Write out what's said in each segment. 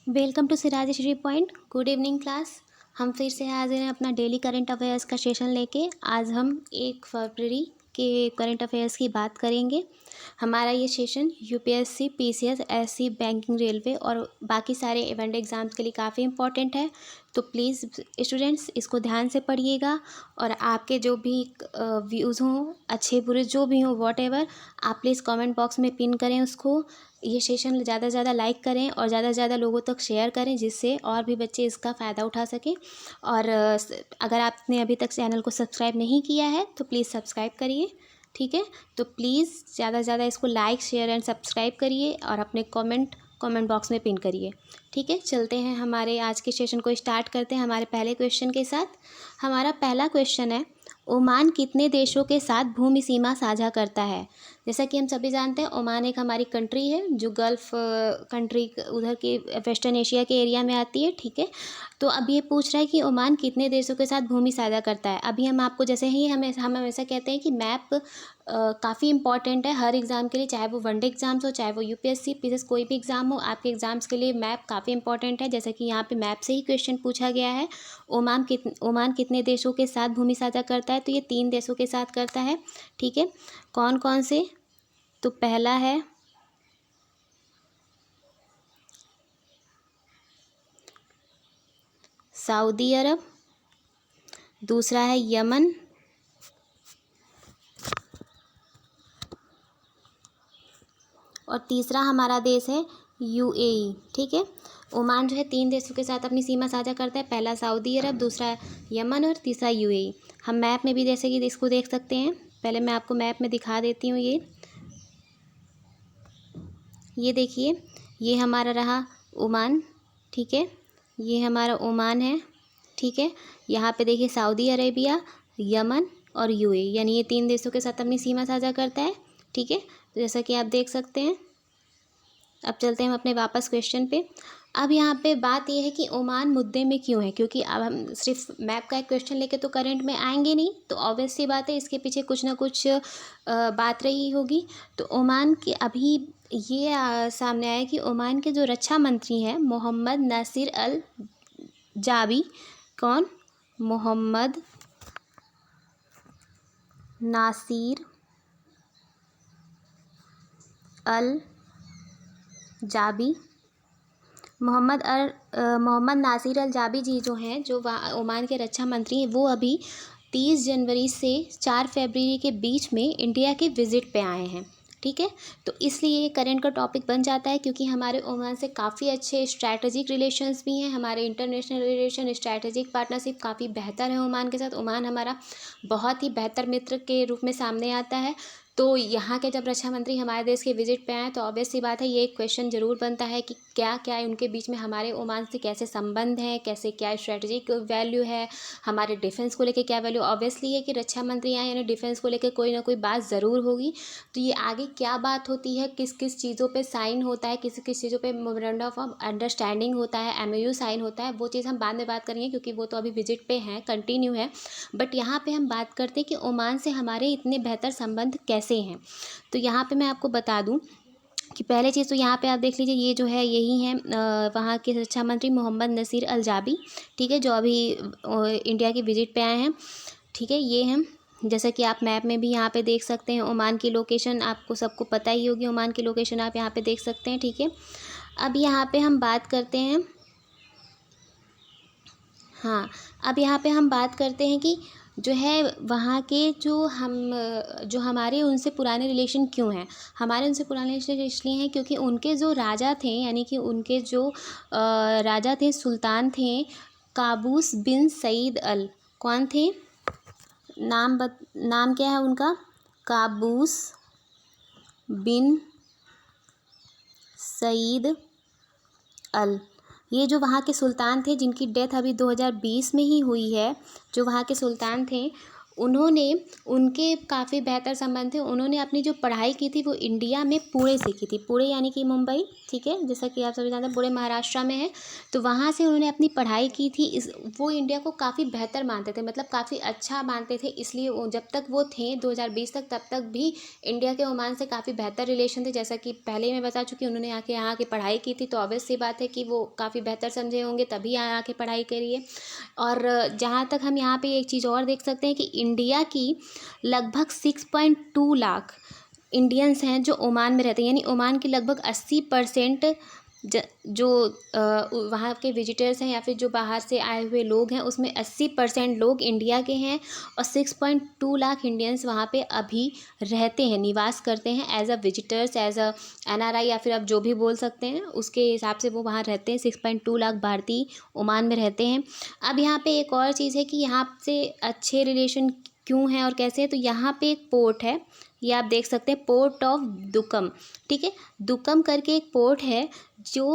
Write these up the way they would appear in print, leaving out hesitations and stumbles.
Welcome to सिराजश्री point. Good evening class. हम फिर से हाजिर हैं अपना डेली करंट अफेयर्स का सेशन लेके। आज हम 1 फरवरी के करंट अफेयर्स की बात करेंगे। हमारा ये session UPSC, PCS, SC, banking, railway और बाकी सारे इवेंट एग्ज़ाम्स के लिए काफ़ी इंपॉर्टेंट है। तो प्लीज़ स्टूडेंट्स इसको ध्यान से पढ़िएगा और आपके जो भी व्यूज़ हों, अच्छे बुरे जो भी हों, वॉट आप प्लीज़ कमेंट बॉक्स में पिन करें उसको। ये सेशन ज़्यादा से ज़्यादा लाइक करें और ज़्यादा से ज़्यादा लोगों तक शेयर करें, जिससे और भी बच्चे इसका फ़ायदा उठा सकें। और अगर आपने अभी तक चैनल को सब्सक्राइब नहीं किया है तो प्लीज़ सब्सक्राइब करिए, ठीक है। तो प्लीज़ ज़्यादा से ज़्यादा इसको लाइक, शेयर एंड सब्सक्राइब करिए और अपने कमेंट बॉक्स में पिन करिए, ठीक है। चलते हैं, हमारे आज के सेशन को स्टार्ट करते हैं हमारे पहले क्वेश्चन के साथ। हमारा पहला क्वेश्चन है, ओमान कितने देशों के साथ भूमि सीमा साझा करता है। जैसा कि हम सभी जानते हैं, ओमान एक हमारी कंट्री है जो गल्फ़ कंट्री उधर के वेस्टर्न एशिया के एरिया में आती है, ठीक है। तो अब ये पूछ रहा है कि ओमान कितने देशों के साथ भूमि साझा करता है। अभी हम आपको जैसे ही हम हमेशा कहते हैं कि मैप काफ़ी इंपॉर्टेंट है हर एग्ज़ाम के लिए, चाहे वो वनडे एग्ज़ाम्स हो, चाहे वो यूपीएससी, पीसीएस, कोई भी एग्ज़ाम हो, आपके एग्ज़ाम्स के लिए मैप काफ़ी इंपॉर्टेंट है। जैसा कि यहाँ पे मैप से ही क्वेश्चन पूछा गया है। ओमान कितने देशों के साथ भूमि साझा करता है, तो ये 3 देशों के साथ करता है, ठीक है। कौन कौन से? तो पहला है सऊदी अरब, दूसरा है यमन, और तीसरा हमारा देश है यूएई, ठीक है। ओमान जो है 3 देशों के साथ अपनी सीमा साझा करता है। पहला सऊदी अरब, दूसरा यमन और तीसरा यूएई। हम मैप में भी जैसे कि इसको देख सकते हैं। पहले मैं आपको मैप में दिखा देती हूँ। ये देखिए, ये हमारा रहा ओमान, ठीक है। ये हमारा ओमान है, ठीक है। यहाँ पे देखिए सऊदी अरेबिया, यमन और यूएई, यानी ये 3 देशों के साथ अपनी सीमा साझा करता है, ठीक है। तो जैसा कि आप देख सकते हैं। अब चलते हैं हम अपने वापस क्वेश्चन पे। अब यहाँ पे बात यह है कि ओमान मुद्दे में क्यों है, क्योंकि अब हम सिर्फ मैप का एक क्वेश्चन लेके तो करंट में आएंगे नहीं, तो ऑब्वियस सी बात है इसके पीछे कुछ ना कुछ बात रही होगी। तो ओमान के अभी ये सामने आया कि ओमान के जो रक्षा मंत्री हैं मोहम्मद नासिर अल जाबी, कौन? मोहम्मद नासिर अल जाबी, मोहम्मद नासिर अल जाबी जी जो हैं, जो ओमान के रक्षा मंत्री हैं, वो अभी 30 जनवरी से 4 फरवरी के बीच में इंडिया के विज़िट पे आए हैं, ठीक है। तो इसलिए ये करंट का टॉपिक बन जाता है, क्योंकि हमारे ओमान से काफ़ी अच्छे स्ट्रैटेजिक रिलेशंस भी हैं। हमारे इंटरनेशनल रिलेशन, स्ट्रैटेजिक पार्टनरशिप काफ़ी बेहतर है ओमान के साथ। ओमान हमारा बहुत ही बेहतर मित्र के रूप में सामने आता है। तो यहाँ के जब रक्षा मंत्री हमारे देश के विजिट पे आए, तो ऑब्वियस सी बात है ये एक क्वेश्चन ज़रूर बनता है कि क्या क्या उनके बीच में, हमारे ओमान से कैसे संबंध हैं, कैसे क्या स्ट्रेटजिक वैल्यू है, हमारे डिफेंस को लेके क्या वैल्यू। ऑब्वियसली है कि रक्षा मंत्री आए यानी डिफेंस को लेके कोई ना कोई बात ज़रूर होगी। तो ये आगे क्या बात होती है, किस किस चीज़ों पर साइन होता है, किस किस चीज़ों पर मेमोरेंडम ऑफ अंडरस्टैंडिंग होता है, एमओयू साइन होता है, वो चीज़ हम बाद में बात करेंगे, क्योंकि वो तो अभी विजिट पे हैं, कंटिन्यू है। बट यहाँ पे हम बात करते हैं कि ओमान से हमारे इतने बेहतर संबंध कैसे हैं। तो यहाँ पे मैं आपको बता दूं कि पहले चीज़ तो यहाँ पे आप देख लीजिए, ये जो है यही हैं वहाँ के रक्षा मंत्री मोहम्मद नासिर अल जाबी, ठीक है, जो अभी इंडिया की विजिट पे आए हैं, ठीक है। ये हैं, जैसा कि आप मैप में भी यहाँ पे देख सकते हैं। ओमान की लोकेशन आपको सबको पता ही होगी, ओमान की लोकेशन आप यहाँ पे देख सकते हैं, ठीक है। अब यहाँ पे हम बात करते हैं, हाँ, अब यहाँ पे हम बात करते हैं कि जो है वहाँ के जो हमारे उनसे पुराने रिलेशन क्यों हैं। हमारे उनसे पुराने रिलेशन इसलिए हैं क्योंकि उनके जो राजा थे, यानी कि उनके जो राजा थे, सुल्तान थे, काबूस बिन सईद अल, कौन थे? नाम क्या है उनका? काबूस बिन सईद अल। ये जो वहाँ के सुल्तान थे, जिनकी डेथ अभी 2020 में ही हुई है, जो वहाँ के सुल्तान थे, उन्होंने उनके काफ़ी बेहतर संबंध थे। उन्होंने अपनी जो पढ़ाई की थी वो इंडिया में पुणे से की थी। पुणे यानी कि मुंबई, ठीक है, जैसा कि आप सभी जानते हैं पुणे महाराष्ट्र में है। तो वहाँ से उन्होंने अपनी पढ़ाई की थी। वो इंडिया को काफ़ी बेहतर मानते थे, मतलब काफ़ी अच्छा मानते थे, इसलिए जब तक वो थे 2020 तक, तब तक भी इंडिया के ओमान से काफ़ी बेहतर रिलेशन थे। जैसा कि पहले मैं बता चुकी, उन्होंने आके यहाँ की पढ़ाई की थी, तो ऑब्वियस सी बात है कि वो काफ़ी बेहतर समझे होंगे, तभी यहाँ आके पढ़ाई करी है। और जहाँ तक हम यहाँ पे एक चीज़ और देख सकते हैं कि इंडिया की लगभग 6.2 लाख इंडियंस हैं जो ओमान में रहते हैं, यानी ओमान की लगभग 80% जो वहाँ के विजिटर्स हैं या फिर जो बाहर से आए हुए लोग हैं, उसमें 80% लोग इंडिया के हैं और 6.2 लाख इंडियंस वहाँ पे अभी रहते हैं, निवास करते हैं as a visitors, as a NRI, या फिर आप जो भी बोल सकते हैं उसके हिसाब से वो वहाँ रहते हैं। 6.2 लाख भारतीय ओमान में रहते हैं। अब यहाँ पे एक और चीज़ है कि यहाँ से अच्छे रिलेशन क्यों हैं और कैसे है, तो यहाँ पे एक पोर्ट है, ये आप देख सकते हैं, पोर्ट ऑफ दुकम, ठीक है, दुकम करके एक पोर्ट है जो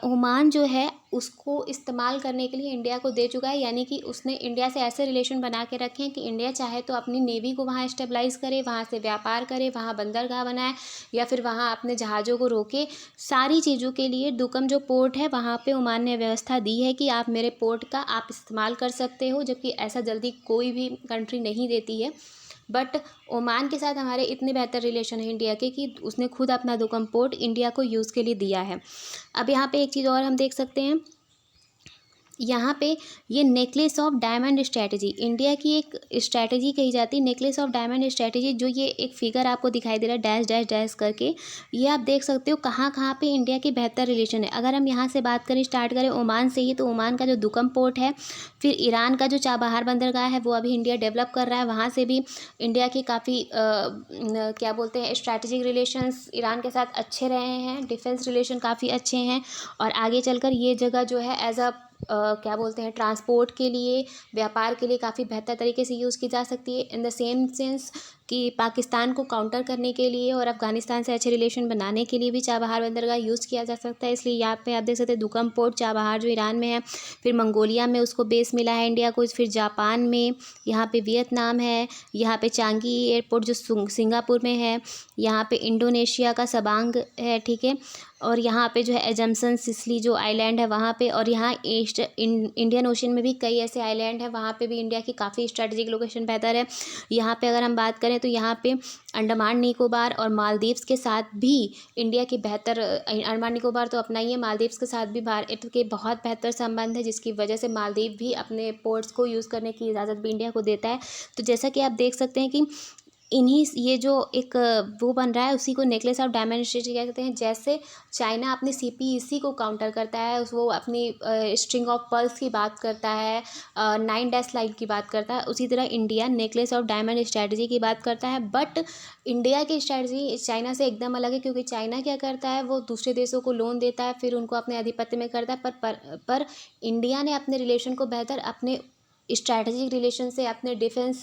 ओमान जो है उसको इस्तेमाल करने के लिए इंडिया को दे चुका है। यानी कि उसने इंडिया से ऐसे रिलेशन बना के रखे हैं कि इंडिया चाहे तो अपनी नेवी को वहाँ स्टेबलाइज़ करे, वहाँ से व्यापार करे, वहाँ बंदरगाह बनाए या फिर वहाँ अपने जहाज़ों को रोके। सारी चीज़ों के लिए दुकम जो पोर्ट है वहाँ पे ओमान ने व्यवस्था दी है कि आप मेरे पोर्ट का आप इस्तेमाल कर सकते हो, जबकि ऐसा जल्दी कोई भी कंट्री नहीं देती है। बट ओमान के साथ हमारे इतने बेहतर रिलेशन है इंडिया के कि उसने खुद अपना दुकम पोर्ट इंडिया को यूज़ के लिए दिया है। अब यहाँ पे एक चीज़ और हम देख सकते हैं, यहाँ पे ये necklace of diamond strategy India की एक स्ट्रैटेजी कही जाती है, नेकलेस ऑफ डायमंड स्ट्रैटेजी, जो ये एक फिगर आपको दिखाई दे रहा है डैश डैश डैश करके, ये आप देख सकते हो कहाँ कहाँ पे इंडिया की बेहतर रिलेशन है। अगर हम यहाँ से बात करें, स्टार्ट करें ओमान से ही, तो ओमान का जो दुकम पोर्ट है, फिर ईरान का जो चाबहार बंदरगाह है वो अभी इंडिया डेवलप कर रहा है, वहाँ से भी इंडिया की काफ़ी क्या बोलते हैं स्ट्रैटेजिक रिलेशंस ईरान के साथ अच्छे रहे हैं, डिफेंस रिलेशन काफ़ी अच्छे हैं। और आगे चलकर ये जगह जो है एज अ क्या बोलते हैं ट्रांसपोर्ट के लिए, व्यापार के लिए काफ़ी बेहतर तरीके से यूज़ की जा सकती है। इन द सेम सेंस कि पाकिस्तान को काउंटर करने के लिए और अफ़गानिस्तान से अच्छे रिलेशन बनाने के लिए भी चाबहार बंदरगाह यूज़ किया जा सकता है। इसलिए यहाँ पे आप देख सकते हैं दुकम पोर्ट चाबहार जो ईरान में है, फिर मंगोलिया में उसको बेस मिला है इंडिया को, फिर जापान में, यहाँ पे वियतनाम है, यहाँ पे चांगी एयरपोर्ट जो सिंगापुर में है, यहाँ पे इंडोनेशिया का सबांग है, ठीक है, और यहाँ पे जो है एजम्सन सिसली जो आइलैंड है वहाँ पे, और यहाँ इंडियन ओशन में भी कई ऐसे आइलैंड हैं, वहाँ पे भी इंडिया की काफ़ी स्ट्रेटेजिक लोकेशन बेहतर है। यहाँ पे अगर हम बात करें तो यहाँ पे अंडमान निकोबार और मालदीव्स के साथ भी इंडिया की बेहतर, अंडमान निकोबार तो अपना ही है, मालदीव्स के साथ भी भारत के बहुत बेहतर संबंध है, जिसकी वजह से मालदीव भी अपने पोर्ट्स को यूज़ करने की इजाज़त भी इंडिया को देता है। तो जैसा कि आप देख सकते हैं कि इन्हीं ये जो एक वो बन रहा है उसी को नेकलेस ऑफ डायमंड स्ट्रैटेजी कहते हैं। जैसे चाइना अपनी CPEC को काउंटर करता है, वो अपनी स्ट्रिंग ऑफ पर्ल्स की बात करता है, 9 डैश लाइन की बात करता है, उसी तरह India necklace of diamond strategy की बात करता है। बट इंडिया की स्ट्रैटेजी चाइना से एकदम अलग है, क्योंकि चाइना क्या करता है, वो दूसरे देशों को लोन देता है, फिर उनको अपने आधिपत्य में करता है। पर इंडिया ने अपने रिलेशन को बेहतर अपने स्ट्रैटेजिक रिलेशन से, अपने डिफेंस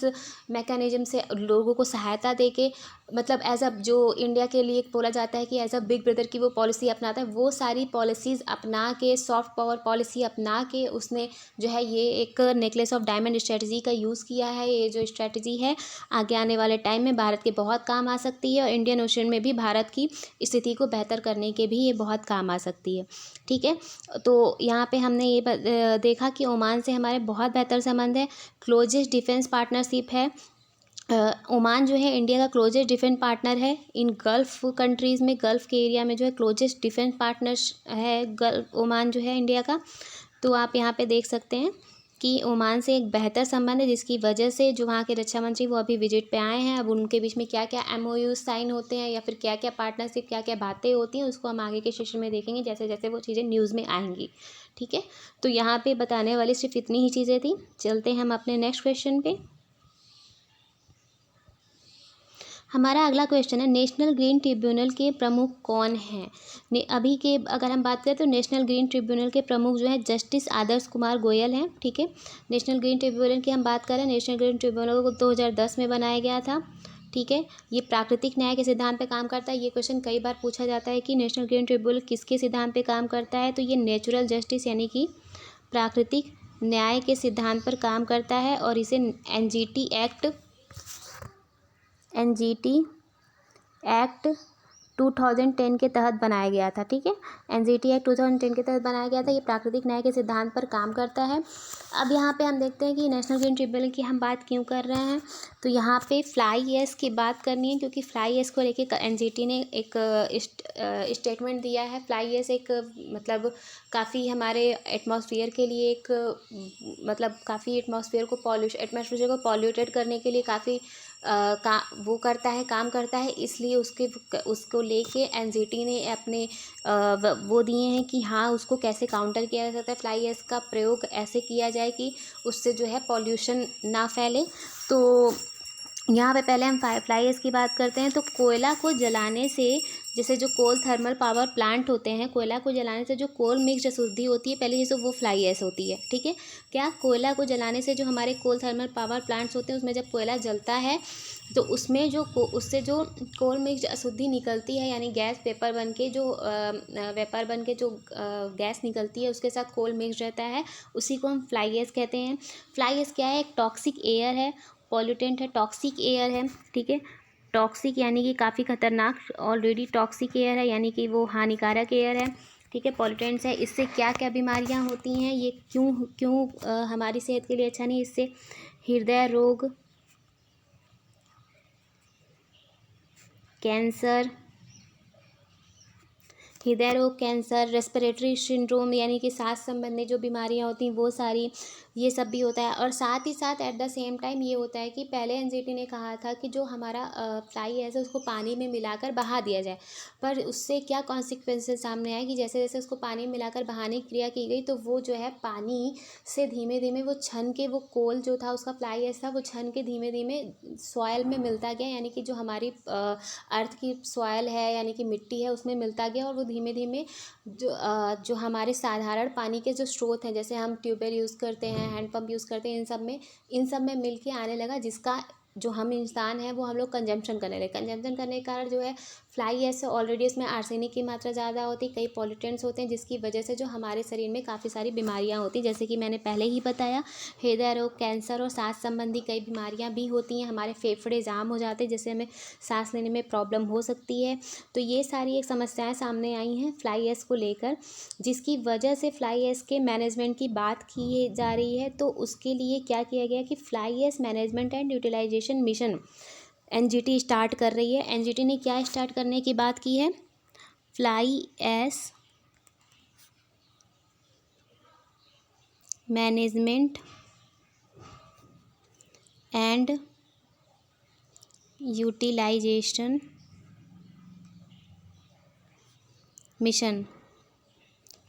मैकेनिज्म से लोगों को सहायता देके, मतलब एज अ जो इंडिया के लिए बोला जाता है कि एज अ बिग ब्रदर की वो पॉलिसी अपनाता है, वो सारी पॉलिसीज़ अपना के, सॉफ्ट पावर पॉलिसी अपना के उसने जो है ये एक नेकलेस ऑफ डायमंड स्ट्रैटेजी का यूज़ किया है। ये जो स्ट्रैटेजी है आगे आने वाले टाइम में भारत के बहुत काम आ सकती है, और इंडियन ओशन में भी भारत की स्थिति को बेहतर करने के भी ये बहुत काम आ सकती है, ठीक है। तो यहाँ पे हमने ये देखा कि ओमान से हमारे बहुत बेहतर संबंध है, क्लोजेस्ट डिफेंस पार्टनरशिप है। ओमान जो है इंडिया का क्लोजेस्ट डिफेंस पार्टनर है इन गल्फ़ कंट्रीज़ में, गल्फ़ के एरिया में जो है क्लोजेस्ट डिफेंस पार्टनर्स है गल्फ ओमान जो है इंडिया का। तो आप यहाँ पे देख सकते हैं कि ओमान से एक बेहतर संबंध है, जिसकी वजह से जो वहाँ के रक्षा मंत्री वो अभी विजिट पे आए हैं। अब उनके बीच में क्या क्या MOU साइन होते हैं या फिर क्या क्या पार्टनरशिप, क्या क्या बातें होती हैं, उसको हम आगे के सेशन में देखेंगे जैसे जैसे वो चीज़ें न्यूज़ में आएंगी, ठीक है। तो यहाँ पे बताने वाली सिर्फ इतनी ही चीज़ें थी। चलते हैं हम अपने नेक्स्ट क्वेश्चन पे। हमारा अगला क्वेश्चन है, नेशनल ग्रीन ट्रिब्यूनल के प्रमुख कौन हैं। अभी के अगर हम बात करें तो नेशनल ग्रीन ट्रिब्यूनल के प्रमुख जो है जस्टिस आदर्श कुमार गोयल हैं, ठीक है। नेशनल ग्रीन ट्रिब्यूनल की हम बात करें, नेशनल ग्रीन ट्रिब्यूनल को 2010 में बनाया गया था, ठीक है। ये प्राकृतिक न्याय के सिद्धांत पे काम करता है। ये क्वेश्चन कई बार पूछा जाता है कि नेशनल ग्रीन ट्रिब्यूनल किसके सिद्धांत पे काम करता है, तो ये नेचुरल जस्टिस यानी कि प्राकृतिक न्याय के सिद्धांत पर काम करता है और इसे एनजीटी एक्ट 2010 के तहत बनाया गया था। ठीक है, एनजीटी एक्ट 2010 के तहत बनाया गया था। ये प्राकृतिक न्याय के सिद्धांत पर काम करता है। अब यहाँ पे हम देखते हैं कि नेशनल ग्रीन ट्रिब्यूनल की हम बात क्यों कर रहे हैं। तो यहाँ पे फ्लाई ऐश की बात करनी है, क्योंकि फ्लाई ऐश को लेके एनजीटी ने एक स्टेटमेंट दिया है। फ्लाई ऐश एक मतलब काफ़ी हमारे एटमॉस्फेयर के लिए एक मतलब काफ़ी एटमॉस्फेयर को पॉल्यूटेड करने के लिए काफ़ी वो करता है, काम करता है। इसलिए उसको लेके एनजीटी ने अपने वो दिए हैं कि हाँ, उसको कैसे काउंटर किया जा सकता है। फ्लाई ऐश का प्रयोग ऐसे किया जाए कि उससे जो है पॉल्यूशन ना फैले। तो यहाँ पे पहले हम फ्लाई ऐश की बात करते हैं। तो कोयला को जलाने से, जैसे जो कोल थर्मल पावर प्लांट होते हैं, कोयला को जलाने से जो कोल मिक्स्ड अशुद्धि होती है पहले जैसे वो फ्लाई ऐश होती है। ठीक है, क्या कोयला को जलाने से जो हमारे कोल थर्मल पावर प्लांट्स होते हैं उसमें जब कोयला जलता है तो उसमें उससे जो कोल मिक्स्ड अशुद्धि निकलती है, यानी गैस वेपर बन के जो गैस निकलती है उसके साथ कोल मिक्स रहता है, उसी को हम फ्लाई ऐश कहते हैं। फ्लाई ऐश क्या है? एक टॉक्सिक एयर है, पॉल्यूटेंट है, टॉक्सिक एयर है। ठीक है, टॉक्सिक यानी कि काफ़ी खतरनाक, ऑलरेडी टॉक्सिक एयर है यानी कि वो हानिकारक एयर है। ठीक है, पॉल्यूटेंट्स है। इससे क्या क्या बीमारियां होती हैं, ये क्यों हमारी सेहत के लिए अच्छा नहीं। इससे हृदय रोग, कैंसर, रेस्पिरेटरी सिंड्रोम यानी कि सांस संबंधी जो बीमारियां होती हैं वो सारी, ये सब भी होता है। और साथ ही साथ एट द सेम टाइम ये होता है कि पहले एनजीटी ने कहा था कि जो हमारा फ्लाई ऐश है उसको पानी में मिलाकर बहा दिया जाए, पर उससे क्या कॉन्सिक्वेंसेस सामने आए कि जैसे जैसे उसको पानी में मिलाकर बहाने की क्रिया की गई तो वो जो है पानी से धीमे धीमे वो छन के, वो कोल जो था उसका फ्लाई ऐश था, वो छन के धीमे धीमे सॉयल में मिलता गया, यानी कि जो हमारी अर्थ की सॉयल है यानी कि मिट्टी है उसमें मिलता गया। और वो धीमे धीमे जो हमारे साधारण पानी के जो स्रोत हैं, जैसे हम ट्यूबवेल यूज़ करते हैं, हैंडपम्प यूज़ करते हैं, इन सब में मिल के आने लगा, जिसका जो हम इंसान हैं वो हम लोग कंजम्पशन करने लगे। कंजम्पशन करने के कारण जो है फ्लाई ऐश ऑलरेडी इसमें आर्सेनिक की मात्रा ज़्यादा होती, कई पॉल्यूटेंट्स होते हैं, जिसकी वजह से जो हमारे शरीर में काफ़ी सारी बीमारियां होती, जैसे कि मैंने पहले ही बताया, हृदय रोग, कैंसर और सांस संबंधी कई बीमारियां भी होती हैं। हमारे फेफड़े जाम हो जाते हैं, जिससे हमें सांस लेने में प्रॉब्लम हो सकती है। तो ये सारी एक समस्याएँ सामने आई हैं फ्लाई ऐश को लेकर, जिसकी वजह से फ्लाई ऐश के मैनेजमेंट की बात की जा रही है। तो उसके लिए क्या किया गया कि fly ash management and utilisation mission NGT start कर रही है। एनजीटी ने क्या स्टार्ट करने की बात की है? Fly ash management and utilisation mission.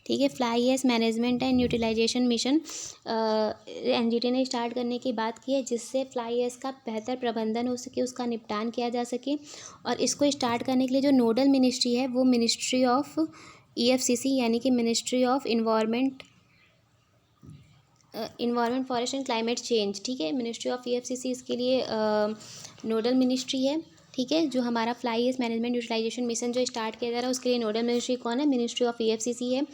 ठीक है, fly ash management and utilisation mission NGT ने स्टार्ट करने की बात की है, जिससे फ्लाई ऐश का बेहतर प्रबंधन हो सके, उसका निपटान किया जा सके। और इसको स्टार्ट करने के लिए जो नोडल मिनिस्ट्री है वो मिनिस्ट्री ऑफ ईएफसीसी यानी कि ministry of environment, forest and climate change. ठीक है, मिनिस्ट्री ऑफ ईएफसीसी इसके लिए नोडल मिनिस्ट्री है। ठीक है, जो हमारा fly ash management utilisation mission जो स्टार्ट किया जा रहा है उसके लिए नोडल मिनिस्ट्री कौन है? मिनिस्ट्री ऑफ ईएफसीसी है।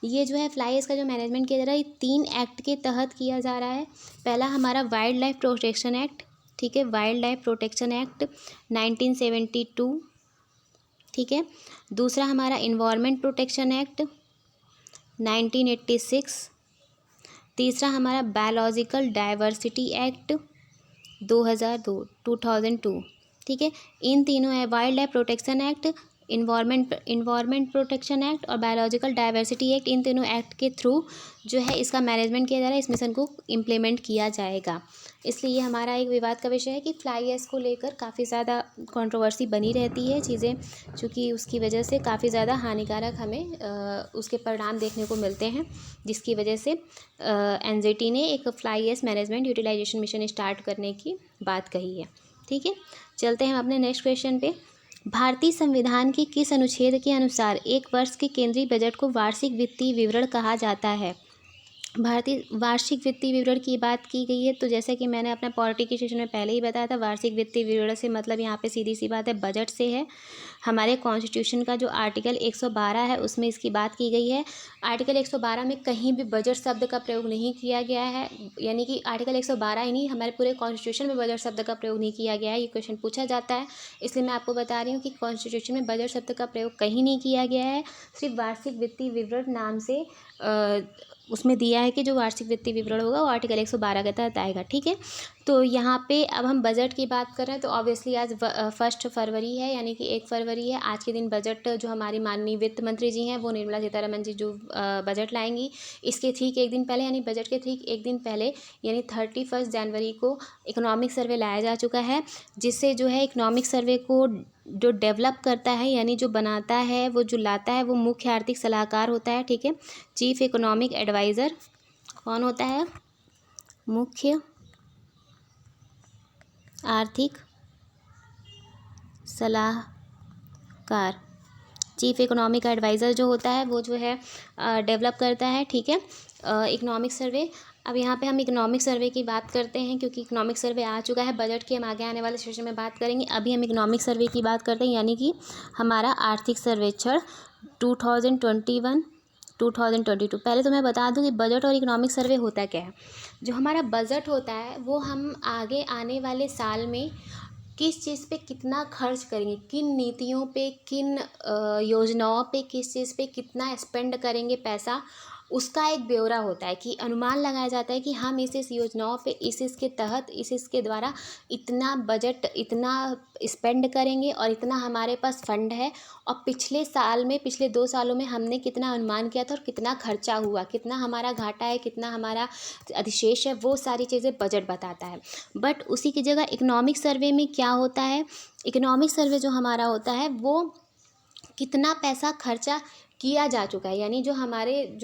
ये जो है फ्लाई ऐश का जो मैनेजमेंट किया जा रहा है ये 3 एक्ट के तहत किया जा रहा है। पहला हमारा वाइल्ड लाइफ प्रोटेक्शन एक्ट। ठीक है, वाइल्ड लाइफ प्रोटेक्शन एक्ट 1972। ठीक है, दूसरा हमारा इन्वायरमेंट प्रोटेक्शन एक्ट 1986। तीसरा हमारा बायोलॉजिकल डाइवर्सिटी एक्ट 2002। ठीक है, इन तीनों है wild life protection act, environment protection act और बायोलॉजिकल डाइवर्सिटी एक्ट। इन तीनों एक्ट के थ्रू जो है इसका मैनेजमेंट किया जा रहा है, इस मिशन को इम्प्लीमेंट किया जाएगा। इसलिए ये हमारा एक विवाद का विषय है कि फ्लाई ऐश को लेकर काफ़ी ज़्यादा कंट्रोवर्सी बनी रहती है चीज़ें, चूँकि उसकी वजह से काफ़ी ज़्यादा हानिकारक हमें उसके परिणाम देखने को मिलते हैं, जिसकी वजह से एनजीटी ने एक fly ash management utilisation mission start करने की बात कही है। ठीक है, चलते हैं हम अपने नेक्स्ट क्वेश्चन पे। भारतीय संविधान के किस अनुच्छेद के अनुसार एक वर्ष के केंद्रीय बजट को वार्षिक वित्तीय विवरण कहा जाता है? भारतीय वार्षिक वित्तीय विवरण की बात की गई है, तो जैसा कि मैंने अपने पॉलिटी के सेशन में पहले ही बताया था, वार्षिक वित्तीय विवरण से मतलब यहाँ पे सीधी सी बात है बजट से है। हमारे कॉन्स्टिट्यूशन का जो आर्टिकल 112 है उसमें इसकी बात की गई है। आर्टिकल 112 में कहीं भी बजट शब्द का प्रयोग नहीं किया गया है, यानी कि आर्टिकल 112 ही नहीं, हमारे पूरे कॉन्स्टिट्यूशन में बजट शब्द का प्रयोग नहीं किया गया है। ये क्वेश्चन पूछा जाता है, इसलिए मैं आपको बता रही हूँ कि कॉन्स्टिट्यूशन में बजट शब्द का प्रयोग कहीं नहीं किया गया है। सिर्फ वार्षिक वित्तीय विवरण नाम से उसमें दिया है कि जो वार्षिक वित्तीय विवरण होगा वो आर्टिकल 112 के तहत आएगा। ठीक है, तो यहाँ पे अब हम बजट की बात कर रहे हैं, तो ऑब्वियसली आज 1 फरवरी है, यानी कि 1 फरवरी है। आज के दिन बजट जो हमारी माननीय वित्त मंत्री जी हैं वो निर्मला सीतारमन जी जो बजट लाएंगी, इसके ठीक एक दिन पहले यानी बजट के ठीक एक दिन पहले यानी 31 जनवरी को इकोनॉमिक सर्वे लाया जा चुका है, जिससे जो है इकोनॉमिक सर्वे को जो डेवलप करता है यानी जो बनाता है वो जो लाता है वो मुख्य आर्थिक सलाहकार होता है। ठीक है, चीफ इकोनॉमिक एडवाइज़र कौन होता है? मुख्य आर्थिक सलाहकार। चीफ इकोनॉमिक एडवाइज़र जो होता है वो जो है डेवलप करता है। ठीक है, इकोनॉमिक सर्वे। अब यहाँ पे हम इकोनॉमिक सर्वे की बात करते हैं, क्योंकि इकोनॉमिक सर्वे आ चुका है, बजट की हम आगे आने वाले सेशन में बात करेंगे। अभी हम इकोनॉमिक सर्वे की बात करते हैं, यानी कि हमारा आर्थिक सर्वेक्षण 2021 2022। पहले तो मैं बता दूं कि बजट और इकोनॉमिक सर्वे होता क्या है। जो हमारा बजट होता है वो हम आगे आने वाले साल में किस चीज़ पे कितना खर्च करेंगे, किन नीतियों पे, किन योजनाओं पे, किस चीज़ पे कितना स्पेंड करेंगे पैसा, उसका एक ब्यौरा होता है कि अनुमान लगाया जाता है कि हम इस योजनाओं पे इसके तहत इसके द्वारा इतना बजट इतना स्पेंड करेंगे और इतना हमारे पास फंड है, और पिछले साल में पिछले 2 सालों में हमने कितना अनुमान किया था और कितना खर्चा हुआ, कितना हमारा घाटा है, कितना हमारा अधिशेष है, वो सारी चीज़ें बजट बताता है। बट उसी की जगह इकोनॉमिक सर्वे में क्या होता है, इकोनॉमिक सर्वे जो हमारा होता है वो कितना पैसा खर्चा किया जा चुका है, यानी जो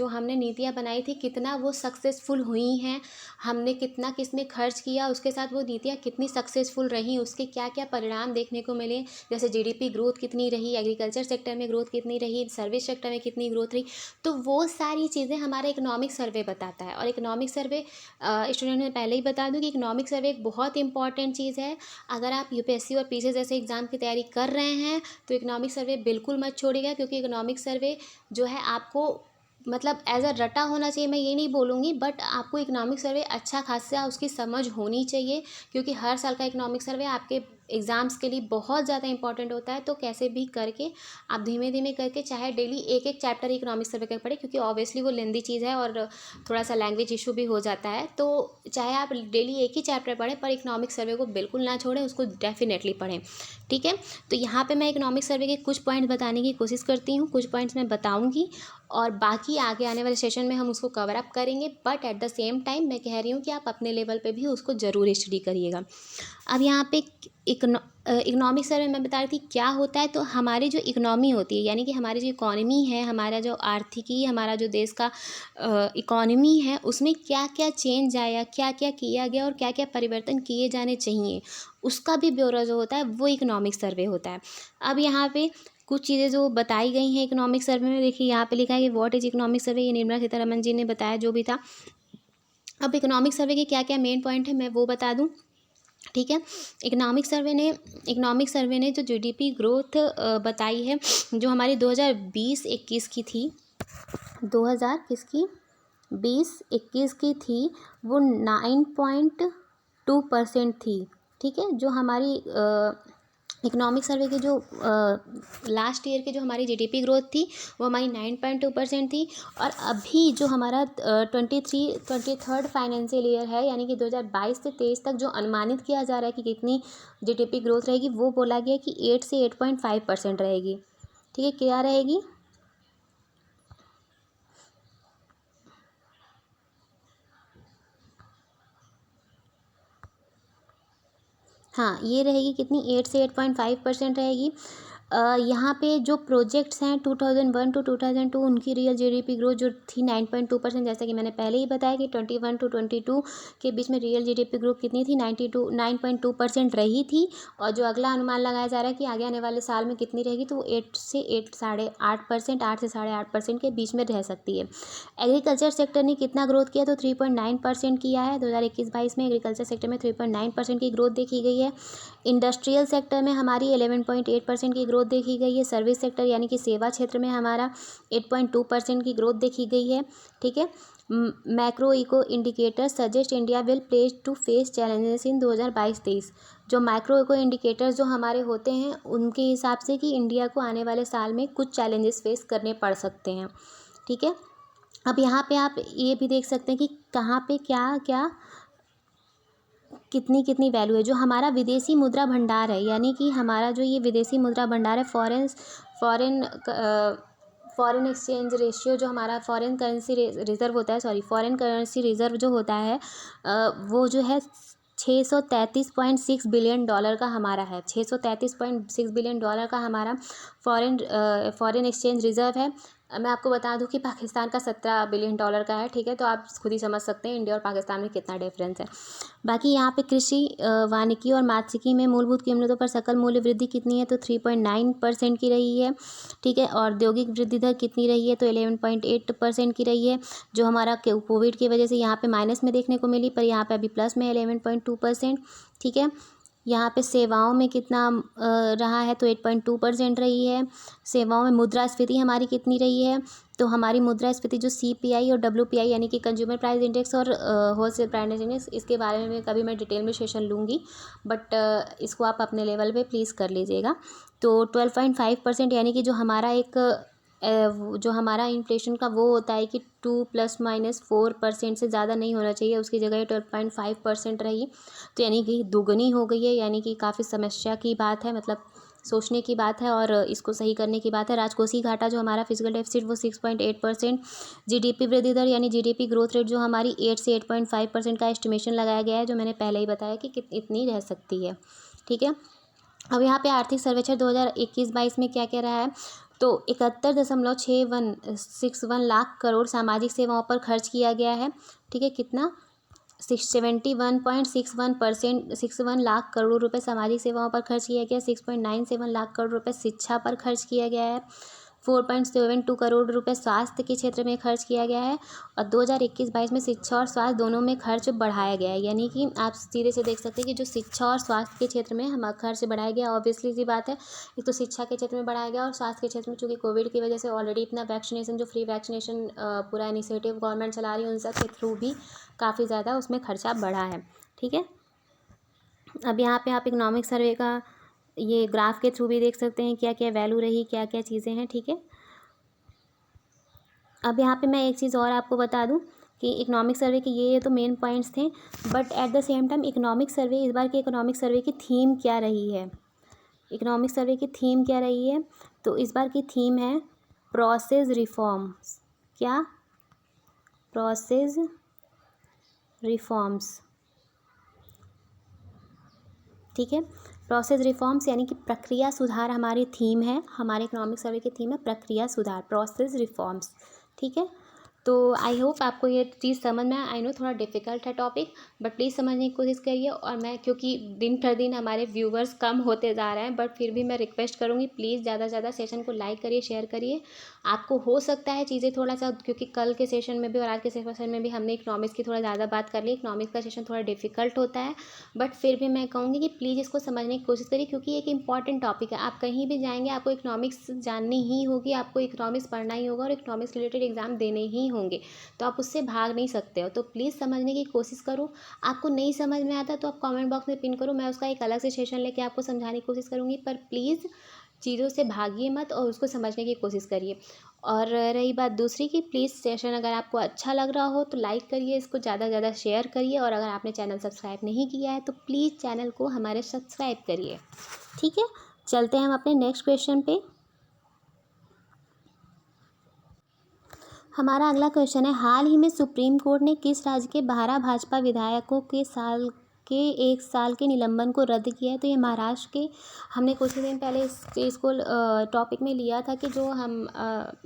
हमने नीतियाँ बनाई थी कितना वो सक्सेसफुल हुई हैं, हमने कितना किस में खर्च किया, उसके साथ वो नीतियाँ कितनी सक्सेसफुल रहीं, उसके क्या क्या परिणाम देखने को मिले, जैसे जीडीपी ग्रोथ कितनी रही, एग्रीकल्चर सेक्टर में ग्रोथ कितनी रही, सर्विस सेक्टर में कितनी ग्रोथ रही, तो वो सारी चीज़ें हमारा इकोनॉमिक सर्वे बताता है। और इकोनॉमिक सर्वे स्टूडेंट में पहले ही बता दूँ कि इकोनॉमिक सर्वे एक बहुत इंपॉर्टेंट चीज़ है। अगर आप यूपीएससी और पीसी जैसे एग्ज़ाम की तैयारी कर रहे हैं तो इकोनॉमिक सर्वे बिल्कुल मत छोड़िएगा, क्योंकि इकोनॉमिक सर्वे जो है आपको मतलब एज अ रटा होना चाहिए, मैं ये नहीं बोलूँगी, बट आपको इकोनॉमिक सर्वे अच्छा खासा उसकी समझ होनी चाहिए, क्योंकि हर साल का इकोनॉमिक सर्वे आपके एग्ज़ाम्स के लिए बहुत ज़्यादा इंपॉर्टेंट होता है। तो कैसे भी करके आप धीमे धीमे करके चाहे डेली एक एक चैप्टर इकोनॉमिक सर्वे कर पढ़े, क्योंकि ऑब्वियसली वो लेंदी चीज़ है और थोड़ा सा लैंग्वेज इशू भी हो जाता है, तो चाहे आप डेली एक ही चैप्टर पढ़ें पर इकोनॉमिक सर्वे को बिल्कुल ना छोड़ें, उसको डेफिनेटली पढ़ें। ठीक है, तो यहाँ पे मैं इकोनॉमिक सर्वे के कुछ पॉइंट्स बताने की कोशिश करती हूँ, कुछ पॉइंट्स मैं बताऊँगी और बाकी आगे आने वाले सेशन में हम उसको कवर अप करेंगे। But at the same time मैं कह रही हूँ कि आप अपने लेवल पे भी उसको ज़रूर स्टडी करिएगा। अब यहाँ पे इकोनॉमिक सर्वे में बता रही थी क्या होता है, तो हमारी जो इकोनॉमी होती है यानी कि हमारी जो इकोनॉमी है, हमारा जो आर्थिकी, हमारा जो देश का इकोनॉमी है, उसमें क्या क्या चेंज आया, क्या क्या किया गया और क्या क्या परिवर्तन किए जाने चाहिए, उसका भी ब्यौरा जो होता है वो इकोनॉमिक सर्वे होता है। अब यहाँ पे कुछ चीज़ें जो बताई गई हैं इकोनॉमिक सर्वे में, देखिए यहाँ पे लिखा है कि व्हाट इज इकोनॉमिक सर्वे, ये निर्मला सीतारमन जी ने बताया जो भी था। अब इकोनॉमिक सर्वे के क्या क्या मेन पॉइंट है मैं वो बता दूं। ठीक है, इकोनॉमिक सर्वे ने जो जीडीपी ग्रोथ बताई है, जो हमारी 2020-21 की थी, 2000 किसकी 20-21 की थी, वो 9.2% थी। ठीक है, जो हमारी इकोनॉमिक सर्वे के जो लास्ट ईयर की जो हमारी जीडीपी ग्रोथ थी वो हमारी 9.2% थी। और अभी जो हमारा 23rd फाइनेंशियल ईयर है, यानी कि 2022 से 23 तक जो अनुमानित किया जा रहा है कि कितनी जीडीपी ग्रोथ रहेगी, वो बोला गया कि 8 से 8.5% रहेगी। ठीक है, क्या रहेगी? हाँ, ये रहेगी कितनी, 8 से 8.5% रहेगी। यहाँ पे जो प्रोजेक्ट्स हैं 2001 टू 2002 उनकी रियल जीडीपी ग्रोथ जो थी 9.2%, जैसा कि मैंने पहले ही बताया कि 21 टू 22 के बीच में रियल जीडीपी ग्रोथ कितनी थी, 9.2% रही थी। और जो अगला अनुमान लगाया जा रहा है कि आगे आने वाले साल में कितनी रहेगी, तो 8 से 8.5%, 8 से 8.5% के बीच में रह सकती है। एग्रीकल्चर सेक्टर ने कितना ग्रोथ किया, तो 3.9% किया है। 2021-22 में एग्रीकल्चर सेक्टर में 3.9% की ग्रोथ देखी गई है। इंडस्ट्रियल सेक्टर में हमारी 11.8% की ग्रोथ देखी गई है। सर्विस सेक्टर यानी कि सेवा क्षेत्र में हमारा 8.2% की ग्रोथ देखी गई है। ठीक है। Macro eco indicator suggest India will place to face challenges in 2022-23। जो माइक्रो इको इंडिकेटर्स जो हमारे होते हैं उनके हिसाब से कि इंडिया को आने वाले साल में कुछ चैलेंजेस फेस करने पड़ सकते हैं। ठीक है। अब यहाँ पे आप ये भी देख सकते हैं कि कहाँ पे क्या क्या कितनी कितनी वैल्यू है। जो हमारा विदेशी मुद्रा भंडार है, यानी कि हमारा जो ये विदेशी मुद्रा भंडार है, फॉरेन एक्सचेंज रेशियो, जो हमारा फॉरेन करेंसी रिज़र्व होता है, फॉरेन करेंसी रिज़र्व जो होता है वो जो है 633.6 बिलियन डॉलर का हमारा है। 633.6 बिलियन डॉलर का हमारा फॉरेन एक्सचेंज रिज़र्व है। मैं आपको बता दूं कि पाकिस्तान का 17 बिलियन डॉलर का है। ठीक है। तो आप खुद ही समझ सकते हैं इंडिया और पाकिस्तान में कितना डिफरेंस है। बाकी यहाँ पे कृषि, वानिकी और मात्स्यिकी में मूलभूत कीमतों पर सकल मूल्य वृद्धि कितनी है, तो 3.9% की रही है। ठीक है। और औद्योगिक वृद्धि दर कितनी रही है, तो 11.8% की रही है। जो हमारा कोविड की वजह से यहाँ पे माइनस में देखने को मिली, पर यहाँ पे अभी प्लस में 11.2%। ठीक है। यहाँ पे सेवाओं में कितना रहा है, तो 8.2% रही है। सेवाओं में मुद्रास्फीति हमारी कितनी रही है, तो हमारी मुद्रास्फीति जो CPI और WPI यानी कि कंज्यूमर प्राइस इंडेक्स और होलसेल प्राइस इंडेक्स, इसके बारे में कभी मैं डिटेल में सेशन लूँगी, बट इसको आप अपने लेवल पे प्लीज़ कर लीजिएगा। तो 12.5% यानी कि जो हमारा एक जो हमारा इन्फ्लेशन का वो होता है कि 2 ± 4% से ज़्यादा नहीं होना चाहिए, उसकी जगह 12.5% रही, तो यानी कि दुगनी हो गई है। यानी कि काफ़ी समस्या की बात है, मतलब सोचने की बात है और इसको सही करने की बात है। राजकोषीय घाटा जो हमारा फिजिकल डेफिसिट वो 6.8%। जीडीपी वृद्धि दर यानी जीडीपी ग्रोथ रेट जो हमारी 8 से 8.5% का एस्टिमेशन लगाया गया है, जो मैंने पहले ही बताया कि इतनी रह सकती है। ठीक है। अब यहाँ पे आर्थिक सर्वेक्षण 2021-22 में क्या कह रहा है, तो 71.61 लाख करोड़ सामाजिक सेवाओं पर खर्च किया गया है। ठीक है। कितना, 71 लाख करोड़ रुपए सामाजिक सेवाओं पर खर्च किया गया। 6.97 लाख करोड़ रुपए शिक्षा पर खर्च किया गया है। 4.72 करोड़ रुपए स्वास्थ्य के क्षेत्र में खर्च किया गया है। और 2021-22 में शिक्षा और स्वास्थ्य दोनों में खर्च बढ़ाया गया है। यानी कि आप सीधे से देख सकते हैं कि जो शिक्षा और स्वास्थ्य के क्षेत्र में हम खर्च बढ़ाया गया, ऑब्वियसली सी बात है। एक तो शिक्षा के क्षेत्र में बढ़ाया गया और स्वास्थ्य के क्षेत्र में, चूँकि कोविड की वजह से ऑलरेडी इतना वैक्सीनेशन, जो फ्री वैक्सीनेशन पूरा इनिशिएटिव गवर्नमेंट चला रही है, उन सब के थ्रू भी काफ़ी ज़्यादा उसमें खर्चा बढ़ा है। ठीक है। अब यहाँ पे आप इकोनॉमिक सर्वे का ये ग्राफ के थ्रू भी देख सकते हैं क्या क्या वैल्यू रही, क्या क्या चीज़ें हैं। ठीक है। अब यहाँ पे मैं एक चीज़ और आपको बता दूँ कि इकोनॉमिक सर्वे के ये तो मेन पॉइंट्स थे, but at the same time economic survey, इस बार के इकोनॉमिक सर्वे की थीम क्या रही है, इकोनॉमिक सर्वे की थीम क्या रही है, तो इस बार की थीम है प्रोसेस रिफॉर्म्स। क्या, प्रोसेस रिफॉर्म्स। ठीक है। प्रोसेस रिफॉर्म्स यानी कि प्रक्रिया सुधार हमारी थीम है, हमारे इकोनॉमिक सर्वे की थीम है प्रक्रिया सुधार, प्रोसेस रिफॉर्म्स। ठीक है। तो आई होप आपको ये चीज़ समझ में आए। आई नो थोड़ा डिफिकल्ट है टॉपिक, बट प्लीज़ समझने की कोशिश करिए। और मैं, क्योंकि दिन पर दिन हमारे व्यूवर्स कम होते जा रहे हैं, बट फिर भी मैं रिक्वेस्ट करूँगी प्लीज़ ज़्यादा से ज़्यादा सेशन को लाइक करिए, शेयर करिए। आपको हो सकता है चीज़ें थोड़ा सा, क्योंकि कल के सेशन में भी और आज के सेशन में भी हमने इकोनॉमिक्स की थोड़ा ज़्यादा बात कर ली, इकोनॉमिक्स का सेशन थोड़ा डिफिकल्ट होता है, बट फिर भी मैं कहूँगी कि प्लीज़ इसको समझने की कोशिश करिए, क्योंकि एक इंपॉर्टेंट टॉपिक है। आप कहीं भी जाएंगे आपको इकोनॉमिक्स जाननी ही होगी, आपको इकोनॉमिक्स पढ़ना ही होगा और इकोनॉमिक्स रिलेटेड एग्जाम देने ही होंगे, तो आप उससे भाग नहीं सकते हो। तो प्लीज़ समझने की कोशिश करो। आपको नहीं समझ में आता तो आप कमेंट बॉक्स में पिन करो, मैं उसका एक अलग से सेशन लेके आपको समझाने की कोशिश करूँगी, पर प्लीज़ चीज़ों से भागिए मत और उसको समझने की कोशिश करिए। और रही बात दूसरी की, प्लीज़ सेशन अगर आपको अच्छा लग रहा हो तो लाइक करिए, इसको ज़्यादा से ज़्यादा शेयर करिए, और अगर आपने चैनल सब्सक्राइब नहीं किया है तो प्लीज़ चैनल को हमारे सब्सक्राइब करिए। ठीक है। चलते हैं हम अपने नेक्स्ट क्वेश्चन पे। हमारा अगला क्वेश्चन है, हाल ही में सुप्रीम कोर्ट ने किस राज्य के 12 भाजपा विधायकों के साल के 1 साल के निलंबन को रद्द किया है। तो ये महाराष्ट्र के, हमने कुछ ही दिन पहले इसको टॉपिक में लिया था कि जो हम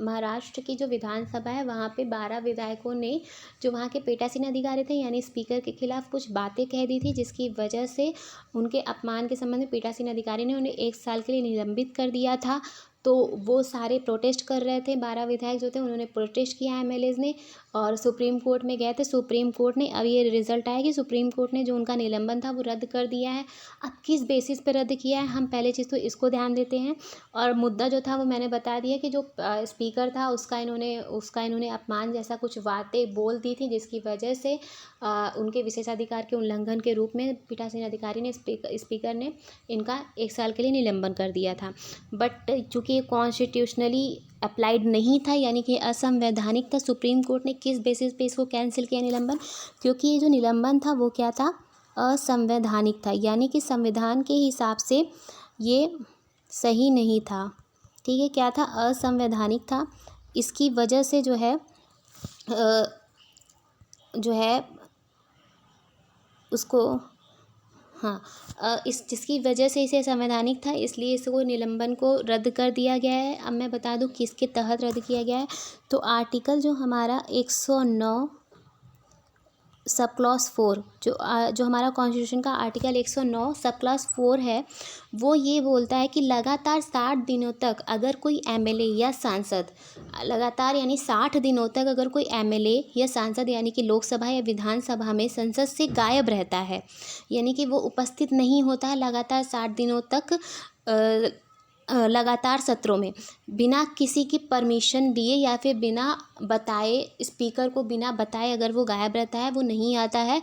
महाराष्ट्र की जो विधानसभा है वहाँ पे 12 विधायकों ने जो वहाँ के पीठासीन अधिकारी थे यानी स्पीकर के खिलाफ कुछ बातें कह दी थी, जिसकी वजह से उनके अपमान के संबंध में पीठासीन अधिकारी ने उन्हें 1 साल के लिए निलंबित कर दिया था। तो वो सारे प्रोटेस्ट कर रहे थे, 12 विधायक जो थे उन्होंने प्रोटेस्ट किया एमएलएज ने, और सुप्रीम कोर्ट में गए थे। सुप्रीम कोर्ट ने, अब ये रिजल्ट आया कि सुप्रीम कोर्ट ने जो उनका निलंबन था वो रद्द कर दिया है। अब किस बेसिस पे रद्द किया है, हम पहले चीज़ तो इसको ध्यान देते हैं। और मुद्दा जो था वो मैंने बता दिया कि जो स्पीकर था उसका इन्होंने अपमान जैसा कुछ बातें बोल दी थी, जिसकी वजह से उनके विशेषाधिकार के उल्लंघन के रूप में पीठासीन अधिकारी ने स्पीकर ने इनका 1 साल के लिए निलंबन कर दिया था। बट चूँकि ये कॉन्स्टिट्यूशनली अप्लाइड नहीं था यानी कि असंवैधानिक था, सुप्रीम कोर्ट ने किस बेसिस पे इसको कैंसिल किया निलंबन, क्योंकि ये जो निलंबन था वो क्या था, असंवैधानिक था, यानी कि संविधान के हिसाब से ये सही नहीं था। ठीक है, क्या था, असंवैधानिक था। इसकी वजह से जो है उसको, हाँ, जिसकी वजह से इसे संवैधानिक था, इसलिए इसको निलंबन को रद्द कर दिया गया है। अब मैं बता दूं किसके तहत रद्द किया गया है। तो आर्टिकल जो हमारा 109 सब क्लॉज 4, जो हमारा कॉन्स्टिट्यूशन का आर्टिकल 109 सब क्लॉज 4 है, वो ये बोलता है कि लगातार 60 दिनों तक अगर कोई एमएलए या सांसद, लगातार यानी 60 दिनों तक अगर कोई एमएलए या सांसद यानी कि लोकसभा या विधानसभा में संसद से गायब रहता है, यानी कि वो उपस्थित नहीं होता है लगातार 60 दिनों तक लगातार सत्रों में, बिना किसी की परमिशन दिए या फिर बिना बताए, स्पीकर को बिना बताए अगर वो गायब रहता है, वो नहीं आता है,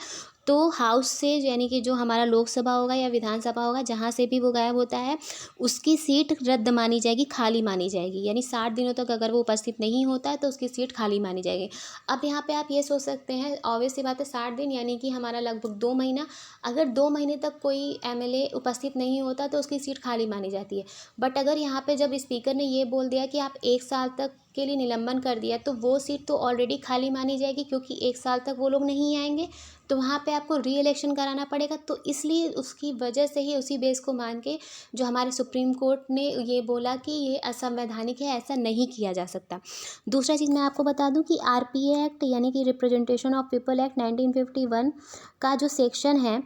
तो हाउस से यानी कि जो हमारा लोकसभा होगा या विधानसभा होगा जहाँ से भी वो गायब होता है उसकी सीट रद्द मानी जाएगी, खाली मानी जाएगी। यानी 60 दिनों तक अगर वो उपस्थित नहीं होता है तो उसकी सीट खाली मानी जाएगी। अब यहाँ पे आप ये सोच सकते हैं, ऑब्वियस सी बात है, 60 दिन यानी कि हमारा लगभग 2 महीना, अगर 2 महीने तक कोई एमएलए उपस्थित नहीं होता तो उसकी सीट खाली मानी जाती है। बट अगर यहाँ पे जब स्पीकर ने ये बोल दिया कि आप 1 साल तक के लिए निलंबन कर दिया, तो वो सीट तो ऑलरेडी खाली मानी जाएगी, क्योंकि 1 साल तक वो लोग नहीं आएंगे, तो वहाँ पे आपको री इलेक्शन कराना पड़ेगा। तो इसलिए उसकी वजह से ही, उसी बेस को मान के जो हमारे सुप्रीम कोर्ट ने ये बोला कि ये असंवैधानिक है, ऐसा नहीं किया जा सकता। दूसरा चीज़ मैं आपको बता दूं कि आरपीए एक्ट यानी कि रिप्रेजेंटेशन ऑफ पीपल एक्ट 1951 का जो सेक्शन है,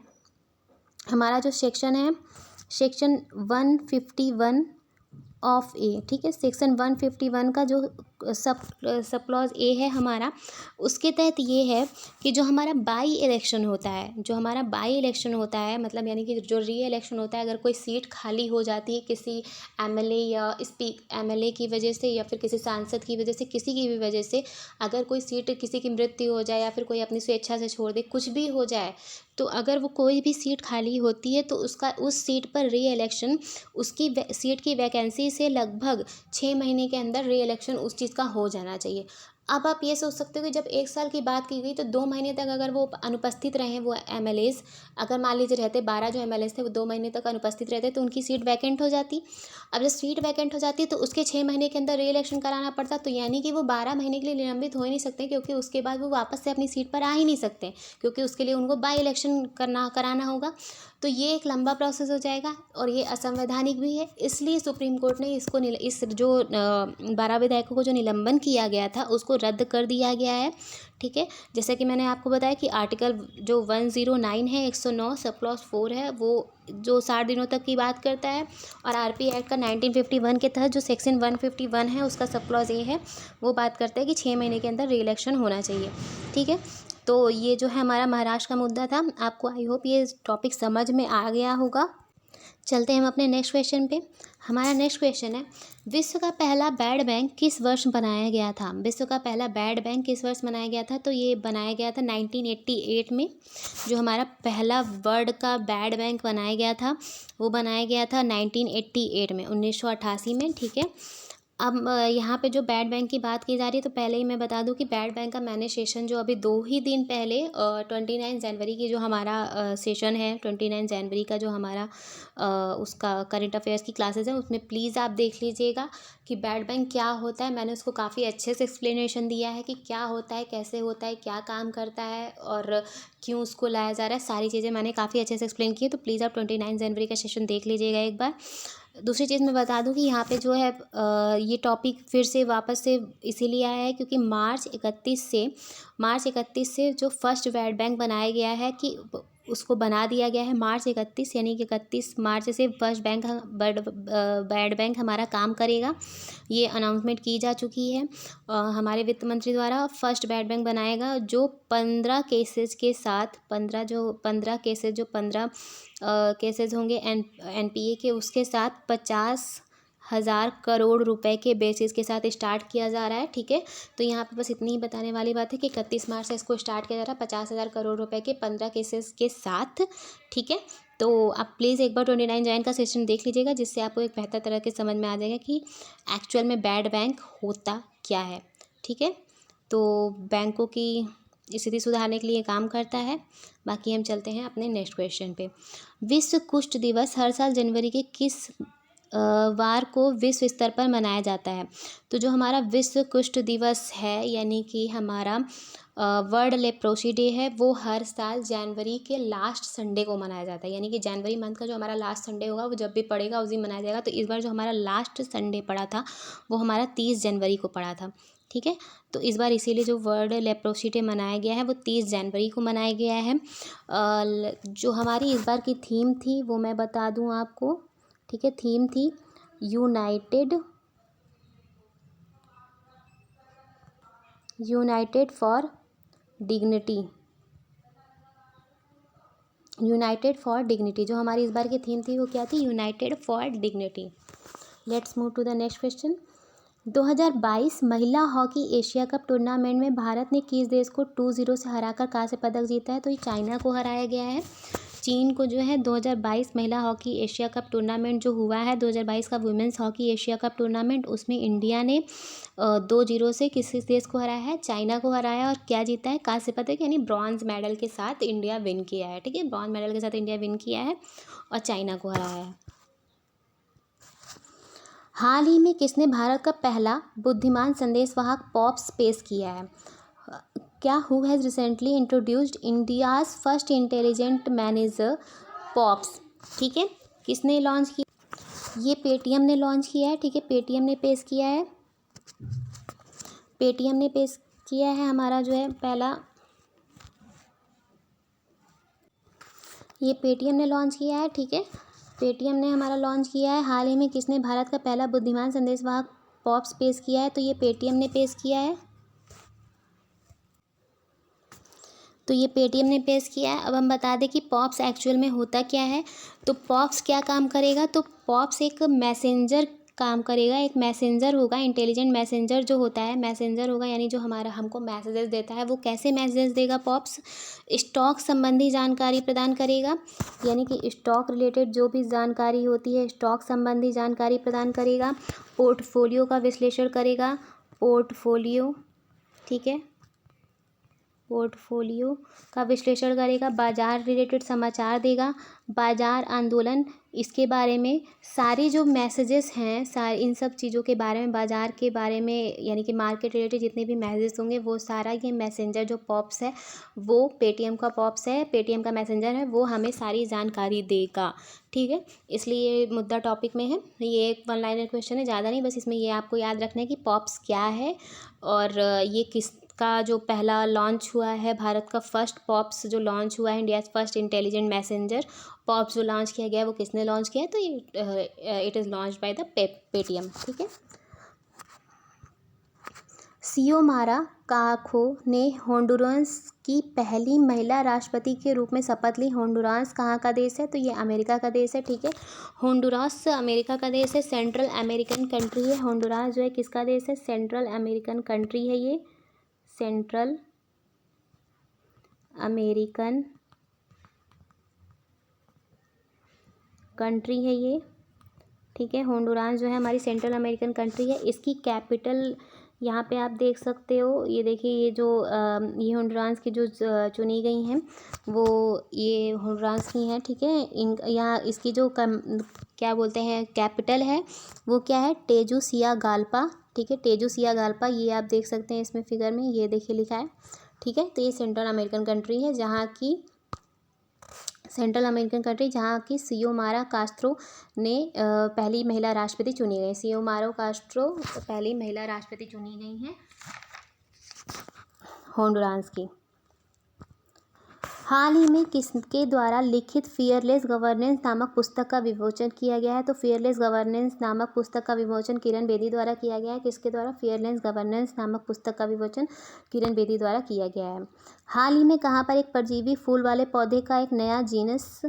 हमारा जो सेक्शन है, सेक्शन 151 ऑफ ए, ठीक है, सेक्शन 151 का जो सब क्लॉज ए है हमारा, उसके तहत ये है कि जो हमारा बाई इलेक्शन होता है, मतलब यानी कि जो री इलेक्शन होता है, अगर कोई सीट खाली हो जाती है किसी एमएलए या एमएलए की वजह से या फिर किसी सांसद की वजह से, किसी की भी वजह से, अगर कोई सीट, किसी की मृत्यु हो जाए या फिर कोई अपनी स्वेच्छा से छोड़ दे, कुछ भी हो जाए, तो अगर वो कोई भी सीट खाली होती है तो उसका उस सीट पर री इलेक्शन, उसकी सीट की वैकेंसी से लगभग 6 महीने के अंदर री इलेक्शन उस चीज़ का हो जाना चाहिए। अब आप ये सोच सकते हो कि जब 1 साल की बात की गई तो 2 महीने तक अगर वो अनुपस्थित रहे, वो एमएलएज, अगर मान लीजिए रहते 12 जो एमएलएज थे वो 2 महीने तक अनुपस्थित रहते तो उनकी सीट वैकेंट हो जाती। अब जब सीट वैकेंट हो जाती तो उसके 6 महीने के अंदर री इलेक्शन कराना पड़ता, तो यानी कि वो 12 महीने के लिए निलंबित हो ही नहीं सकते, क्योंकि उसके बाद वो वापस से अपनी सीट पर आ ही नहीं सकते, क्योंकि उसके लिए उनको बाई इलेक्शन कराना होगा। तो ये एक लंबा प्रोसेस हो जाएगा और ये असंवैधानिक भी है। इसलिए सुप्रीम कोर्ट ने इस जो 12 विधायकों को जो निलंबन किया गया था उसको रद्द कर दिया गया है। ठीक है, जैसे कि मैंने आपको बताया कि आर्टिकल जो 109 है, 109 सब क्लॉज 4 है, वो जो 60 दिनों तक की बात करता है, और आरपी एक्ट का 1951 के तहत जो सेक्शन 151 है उसका सब क्लॉज ए है, वो बात करता है कि 6 महीने के अंदर री इलेक्शन होना चाहिए। ठीक है, तो ये जो है हमारा महाराष्ट्र का मुद्दा था। आपको आई होप ये टॉपिक समझ में आ गया होगा। चलते हैं हम अपने नेक्स्ट क्वेश्चन पे। हमारा नेक्स्ट क्वेश्चन है, विश्व का पहला बैड बैंक किस वर्ष बनाया गया था? विश्व का पहला बैड बैंक किस वर्ष बनाया गया था? तो ये बनाया गया था 1988 में। जो हमारा पहला वर्ल्ड का बैड बैंक बनाया गया था वो बनाया गया था 1988 में, 1988 में। ठीक है, अब यहाँ पे जो बैड बैंक की बात की जा रही है, तो पहले ही मैं बता दूं कि बैड बैंक का मैंने सेशन जो अभी 2 ही दिन पहले 29 जनवरी की जो हमारा सेशन है, 29 जनवरी का जो हमारा उसका करंट अफेयर्स की क्लासेस है, उसमें प्लीज़ आप देख लीजिएगा कि बैड बैंक क्या होता है। मैंने उसको काफ़ी अच्छे से एक्सप्लेनेशन दिया है कि क्या होता है, कैसे होता है, क्या काम करता है और क्यों उसको लाया जा रहा है। सारी चीज़ें मैंने काफ़ी अच्छे से एक्सप्लेन की है, तो प्लीज़ आप 29 जनवरी का सेशन देख लीजिएगा एक बार। दूसरी चीज़ मैं बता दूं कि यहाँ पे जो है ये टॉपिक फिर से वापस से इसीलिए आया है क्योंकि मार्च 31 से जो फर्स्ट बैड बैंक बनाया गया है कि उसको बना दिया गया है मार्च 31, यानी कि 31 मार्च से फर्स्ट बैड बैंक हमारा काम करेगा। ये अनाउंसमेंट की जा चुकी है हमारे वित्त मंत्री द्वारा। फर्स्ट बैड बैंक बनाएगा जो 15 केसेस के साथ 15 केसेस होंगे एनपीए के, उसके साथ 50,000 करोड़ रुपए के बेसिस के साथ स्टार्ट किया जा रहा है। ठीक है, तो यहाँ पे बस इतनी ही बताने वाली बात है कि 31 मार्च से इसको स्टार्ट किया जा रहा है 50,000 करोड़ रुपए के 15 केसेस के साथ। ठीक है, तो आप प्लीज़ एक बार 29 जैन का सेशन देख लीजिएगा, जिससे आपको एक बेहतर तरह के समझ में आ जाएगा कि एक्चुअल में बैड बैंक होता क्या है। ठीक है, तो बैंकों की स्थिति सुधारने के लिए काम करता है। बाकी हम चलते हैं अपने नेक्स्ट क्वेश्चन पे। विश्व कुष्ठ दिवस हर साल जनवरी के किस वार को विश्व स्तर पर मनाया जाता है? तो जो हमारा विश्व कुष्ठ दिवस है, यानी कि हमारा वर्ल्ड लेप्रोसी डे है, वो हर साल जनवरी के लास्ट संडे को मनाया जाता है। यानी कि जनवरी मंथ का जो हमारा लास्ट संडे होगा वो जब भी पड़ेगा उस दिन मनाया जाएगा। तो इस बार जो हमारा लास्ट संडे पड़ा था वो हमारा 30 जनवरी को पड़ा था। ठीक है, तो इस बार इसीलिए जो वर्ल्ड लेप्रोसी डे मनाया गया है वो 30 जनवरी को मनाया गया है। जो हमारी इस बार की थीम थी वो मैं बता दूं आपको। ठीक है, थीम थी United for dignity. United for dignity जो हमारी इस बार की थीम थी वो क्या थी? United for Dignity. Let's move to the next question. 2022 महिला हॉकी एशिया कप टूर्नामेंट में भारत ने किस देश को 2-0 से हराकर कांस्य पदक जीता है? तो ये चाइना को हराया गया है। चीन को जो है 2022 महिला हॉकी एशिया कप टूर्नामेंट जो हुआ है 2022 का women's hockey Asia cup tournament, उसमें इंडिया ने 2-0 से किस देश को हराया है? चाइना को हराया और क्या जीता है? कांस्य पदक, यानी ब्रॉन्ज मेडल के साथ इंडिया विन किया है। ठीक है, ब्रॉन्ज मेडल के साथ इंडिया विन किया है और चाइना को हराया है। हाल ही में किसने भारत का पहला बुद्धिमान संदेशवाहक पॉप्स पेश किया है? क्या who has recently introduced India's first intelligent manager pops? ठीक है, किसने लॉन्च किया? ये पेटीएम ने लॉन्च किया है। ठीक है, पेटीएम ने पेश किया है। पेटीएम ने पेश किया है हमारा जो है पहला, ये पेटीएम ने लॉन्च किया है। ठीक है, पेटीएम ने हमारा लॉन्च किया है। हाल ही में किसने भारत का पहला बुद्धिमान संदेशवाहक पॉप्स पेश किया है? तो ये पेटीएम ने पेश किया है। तो ये पेटीएम ने पेश किया है। अब हम बता दें कि पॉप्स एक्चुअल में होता क्या है। तो पॉप्स क्या काम करेगा? तो पॉप्स एक मैसेंजर काम करेगा, एक मैसेंजर होगा, इंटेलिजेंट मैसेंजर जो होता है, मैसेंजर होगा यानी जो हमारा हमको मैसेजेस देता है। वो कैसे मैसेजेस देगा पॉप्स? स्टॉक संबंधी जानकारी प्रदान करेगा, यानी कि स्टॉक रिलेटेड जो भी जानकारी होती है स्टॉक संबंधी जानकारी प्रदान करेगा। पोर्टफोलियो का विश्लेषण करेगा, पोर्टफोलियो, ठीक है, पोर्टफोलियो का विश्लेषण करेगा। बाजार रिलेटेड समाचार देगा, बाजार आंदोलन, इसके बारे में सारी जो मैसेजेस हैं सारी इन सब चीज़ों के बारे में, बाजार के बारे में, यानी कि मार्केट रिलेटेड जितने भी मैसेजेस होंगे वो सारा ये मैसेंजर जो पॉप्स है, वो पेटीएम का पॉप्स है, पेटीएम का मैसेंजर है, वो हमें सारी जानकारी देगा। ठीक है, इसलिए ये मुद्दा टॉपिक में है। ये एक 1 लाइनर क्वेश्चन है, ज़्यादा नहीं, बस इसमें ये आपको याद रखना है कि पॉप्स क्या है और ये किस का जो पहला लॉन्च हुआ है, भारत का फर्स्ट पॉप्स जो लॉन्च हुआ है, India first intelligent messenger pops जो लॉन्च किया गया है वो किसने लॉन्च किया है? तो ये it is launch by the Paytm. ठीक है, सियोमारा काखो ने होंडुरास की पहली महिला राष्ट्रपति के रूप में शपथ ली। होंडुरास कहाँ का देश है? तो ये अमेरिका का देश है। ठीक है, होंडुरास अमेरिका का देश है, सेंट्रल अमेरिकन कंट्री है। होंडुरास जो है किसका देश है? सेंट्रल अमेरिकन कंट्री है। ये सेंट्रल अमेरिकन कंट्री है ये। ठीक है। होंडुरास जो है हमारी सेंट्रल अमेरिकन कंट्री है। इसकी कैपिटल यहाँ पे आप देख सकते हो, ये देखिए ये जो ये होंडुरास की जो चुनी गई हैं वो ये होंडुरास की हैं, ठीक है। यहाँ इसकी जो क्या बोलते हैं कैपिटल है वो क्या है, टेजुसियागाल्पा, ठीक है। टेजुसियागाल्पा ये आप देख सकते हैं इसमें फिगर में, ये देखिए लिखा है, ठीक है। तो ये सेंट्रल अमेरिकन कंट्री है जहाँ की सियोमारा कास्त्रो ने पहली महिला राष्ट्रपति चुनी गई। सियोमारा कास्त्रो पहली महिला राष्ट्रपति चुनी गई हैं होंडुरास की। हाल ही में किसके द्वारा लिखित फियरलेस गवर्नेंस नामक पुस्तक का विमोचन किया गया है? तो फियरलेस गवर्नेंस नामक पुस्तक का विमोचन किरण बेदी द्वारा किया गया है। किसके द्वारा? फियरलेस गवर्नेंस नामक पुस्तक का विमोचन किरण बेदी द्वारा किया गया है। हाल ही में कहाँ पर एक परजीवी फूल वाले पौधे का एक नया जीनस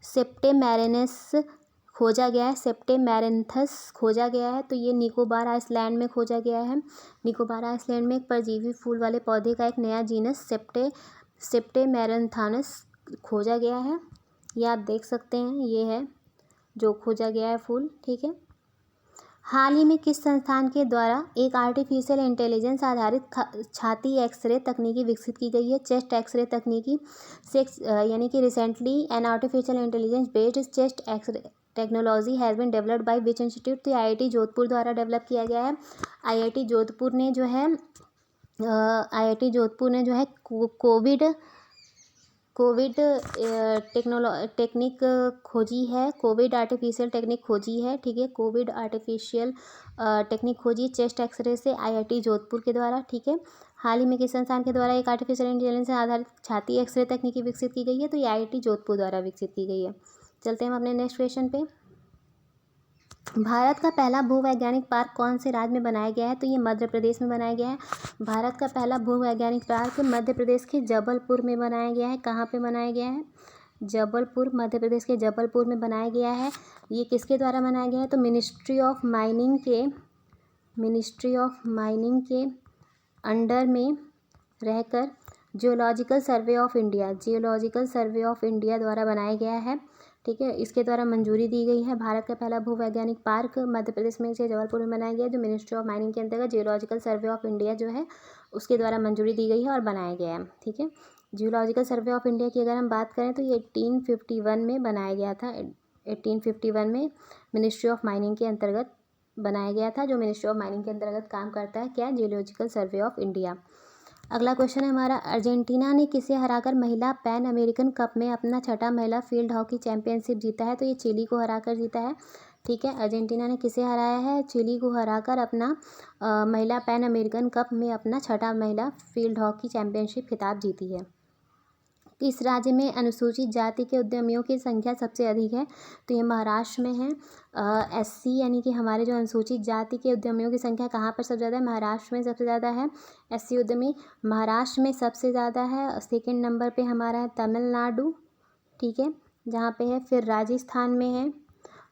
सेप्टेमेरेनस खोजा गया है? सेप्टेमेरेंथस खोजा गया है। तो ये निकोबार आइसलैंड में खोजा गया है। निकोबार आइसलैंड में एक परजीवी फूल वाले पौधे का एक नया जीनस सेप्टेमेरंथानस खोजा गया है। ये आप देख सकते हैं, ये है जो खोजा गया है फूल, ठीक है। हाल ही में किस संस्थान के द्वारा एक आर्टिफिशियल इंटेलिजेंस आधारित छाती एक्सरे तकनीकी विकसित की गई है? चेस्ट एक्सरे तकनीकी यानी कि recently an artificial intelligence based chest X ray technology has been developed by which institute? तो आईआईटी जोधपुर द्वारा डेवलप किया गया है। आईआईटी जोधपुर ने जो है कोविड टेक्निक खोजी है, कोविड आर्टिफिशियल टेक्निक खोजी है, ठीक है। कोविड आर्टिफिशियल टेक्निक खोजी चेस्ट एक्सरे से आईआईटी जोधपुर के द्वारा, ठीक है। हाल ही में किस संस्थान के द्वारा एक आर्टिफिशियल इंटेलिजेंस आधारित छाती एक्सरे तकनीकी विकसित की गई है? तो ये आईआईटी जोधपुर द्वारा विकसित की गई है। चलते हैं हम अपने नेक्स्ट क्वेश्चन पे। भारत का पहला भूवैज्ञानिक पार्क कौन से राज्य में बनाया गया है? तो ये मध्य प्रदेश में बनाया गया है। भारत का पहला भूवैज्ञानिक पार्क मध्य प्रदेश के जबलपुर में बनाया गया है। कहाँ पे बनाया गया है? जबलपुर, मध्य प्रदेश के जबलपुर में बनाया गया है। ये किसके द्वारा बनाया गया है? तो मिनिस्ट्री ऑफ माइनिंग के अंडर में रहकर जियोलॉजिकल सर्वे ऑफ इंडिया द्वारा बनाया गया है, ठीक है। इसके द्वारा मंजूरी दी गई है। भारत का पहला भूवैज्ञानिक पार्क मध्य प्रदेश में से जबलपुर में बनाया गया, जो मिनिस्ट्री ऑफ माइनिंग के अंतर्गत जियोलॉजिकल सर्वे ऑफ इंडिया जो है उसके द्वारा मंजूरी दी गई है और बनाया गया है, ठीक है। जियोलॉजिकल सर्वे ऑफ इंडिया की अगर हम बात करें तो ये 1851 में बनाया गया था। 1851 में मिनिस्ट्री ऑफ माइनिंग के अंतर्गत बनाया गया था, जो मिनिस्ट्री ऑफ माइनिंग के अंतर्गत काम करता है, क्या? Geological survey of India. अगला क्वेश्चन है हमारा, अर्जेंटीना ने किसे हराकर महिला पैन अमेरिकन कप में अपना छठा महिला फील्ड हॉकी चैंपियनशिप जीता है? तो ये चिली को हराकर जीता है, ठीक है। अर्जेंटीना ने किसे हराया है? चिली को हराकर अपना महिला पैन अमेरिकन कप में अपना छठा महिला फील्ड हॉकी चैंपियनशिप खिताब जीती है। किस राज्य में अनुसूचित जाति के उद्यमियों की संख्या सबसे अधिक है? तो ये महाराष्ट्र में है। एससी यानी कि हमारे जो अनुसूचित जाति के उद्यमियों की संख्या कहाँ पर सबसे ज़्यादा है? महाराष्ट्र में सबसे ज़्यादा है। एससी उद्यमी महाराष्ट्र में सबसे ज़्यादा है। सेकंड नंबर पे हमारा है तमिलनाडु, ठीक है, जहाँ पे है। फिर राजस्थान में है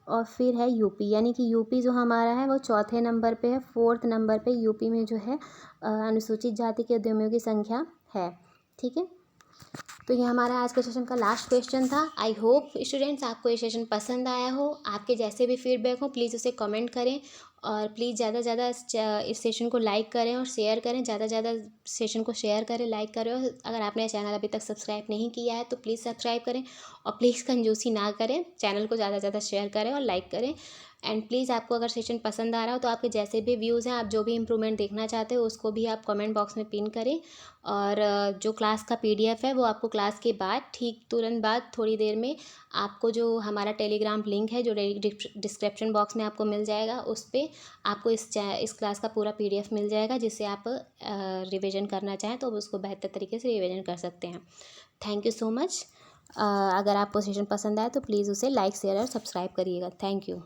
और फिर है यूपी, यानी कि यूपी जो हमारा है वो चौथे नंबर पे है। फोर्थ नंबर पे यूपी में जो है अनुसूचित जाति के उद्यमियों की संख्या है, ठीक है। तो ये हमारा आज के सेशन का लास्ट क्वेश्चन था। आई होप स्टूडेंट्स आपको ये सेशन पसंद आया हो। आपके जैसे भी फीडबैक हो प्लीज़ उसे कमेंट करें और प्लीज़ ज़्यादा से ज़्यादा इस सेशन को लाइक करें और शेयर करें। ज़्यादा से ज़्यादा सेशन को शेयर करें, लाइक करें। और अगर आपने चैनल अभी तक सब्सक्राइब नहीं किया है तो प्लीज़ सब्सक्राइब करें और प्लीज़ कंजूसी ना करें, चैनल को ज़्यादा से ज़्यादा शेयर करें और लाइक करें। एंड प्लीज़ आपको अगर सेशन पसंद आ रहा हो तो आपके जैसे भी व्यूज़ हैं, आप जो भी इम्प्रूवमेंट देखना चाहते हो उसको भी आप कमेंट बॉक्स में पिन करें। और जो क्लास का PDF है वो आपको क्लास के बाद ठीक तुरंत बाद थोड़ी देर में आपको जो हमारा टेलीग्राम लिंक है जो डिस्क्रिप्शन बॉक्स में आपको मिल जाएगा, उस पर आपको इस क्लास का पूरा PDF मिल जाएगा, जिससे आप रिवीजन करना चाहें तो उसको बेहतर तरीके से रिवीजन कर सकते हैं। Thank you so much. अगर आपको सेशन पसंद आए तो प्लीज़ उसे लाइक, शेयर और सब्सक्राइब करिएगा। Thank you.